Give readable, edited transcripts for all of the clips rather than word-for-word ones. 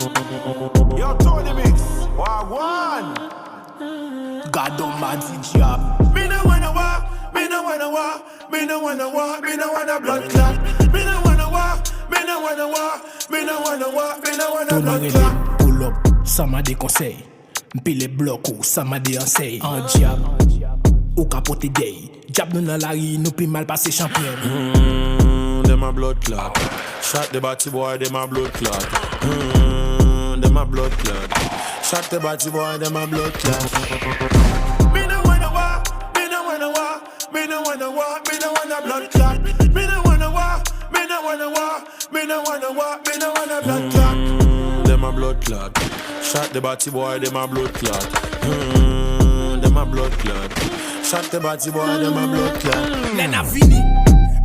Yo, Tony Mix, Wagwan. God don't mad for job. Me no wanna war, me no wanna war, me no wanna war, me no wanna blood clot. Me no wanna war, me no wanna war, me no wanna war, me no wanna blood clot. Pull up, ça m'a des conseils. M'pile les blocs ou ça m'a des conseils. En diab, ou capote gay. Diab nous dans la rue, nous pi mal passé champion. Them a blood clot. Shot the batty boy, them a blood clot. Them a blood clot. Shot the batty boy, them a blood clot. Me no wanna war, me no wanna war, me no wanna war, me no wanna blood clot. Me no wanna war, me no wanna war, me no wanna war, me no wanna blood clot. Them a blood clot. Shot the batty boy, them a blood clot. Them a blood clot. Shot the batty boy, them a blood clot. Len a vini,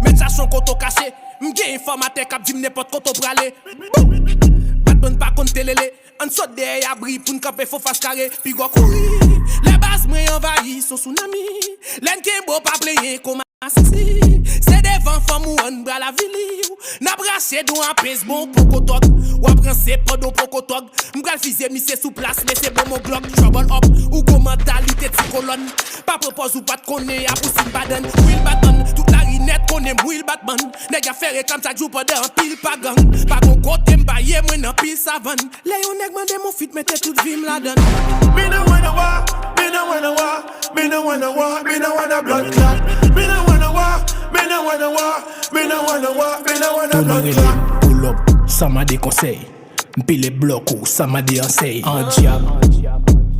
met sa son koto caché. M'gen informateur kap dim n'importe koto pralé. Batman pa kon telele. En sot de abri pour n'kampe faux face carré. Pi go courir. Les bases m'en envahi son tsunami. Len ke beau pa player comme assassin. C'est devant femme ou on bras la vili. N'a brassé do en pèse bon pour kotok. Ou apprend c'est pas do pour kotok. M'gal fizé mi c'est sous place mais c'est bon mon glock. Trouble up ou go mentalité de colonne. Pas propose ou pas de connaît à poussin baden. Will baton toute la rinette connaît Will Batman. Nèg a ferré comme ça joue pas dans pile pas gang. Pas gon côté m'baye moi dans pile savane. Léon nèg mande mon fit mette toute vie m'la donne. Me no wanna war, me no wanna war, me no wanna war, me no wanna blood clot. Me no wanna war, me no wanna war, me no wanna war, me no wanna blood clot. Pull up, ça m'a des conseils. M'pile les blocs ou ça m'a des conseils. En diab,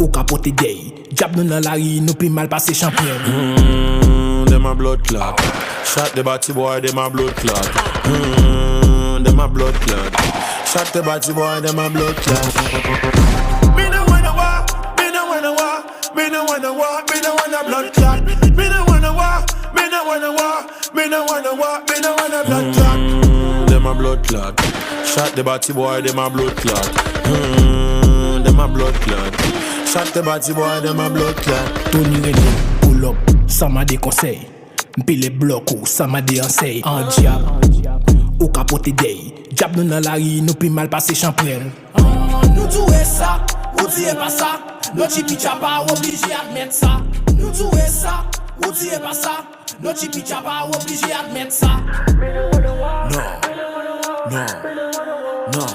ou capote gay. Diab nous dans la rue, nous pi mal passé champion. Them a blood clot. Shot the batty boy, them a blood clot. Them a blood clot. Shot the batty boy, them a blood clot. Me no wanna war, me no wanna war, me no wanna war, me no wanna blood clot. Me no wanna war, me no wanna war, me no wanna war, me no wanna blood clot. Them a blood clot. Shot the batty boy, them a blood clot. Them a blood clot. Shot the batty boy, them a blood clot. Tony René, pull up, ça m'a des conseils. M'pile les blocs ou ça m'a des conseils. En diab, ou capote gay. Diab nous dans la rue, nous pi mal passé champion. Nous jouer ça, ou dire pas ça. Notre chipicha pas obligé admettre ça. Nous jouer ça, ou dire pas ça. Notre chipicha pas obligé admettre ça. No, no, no, no, no.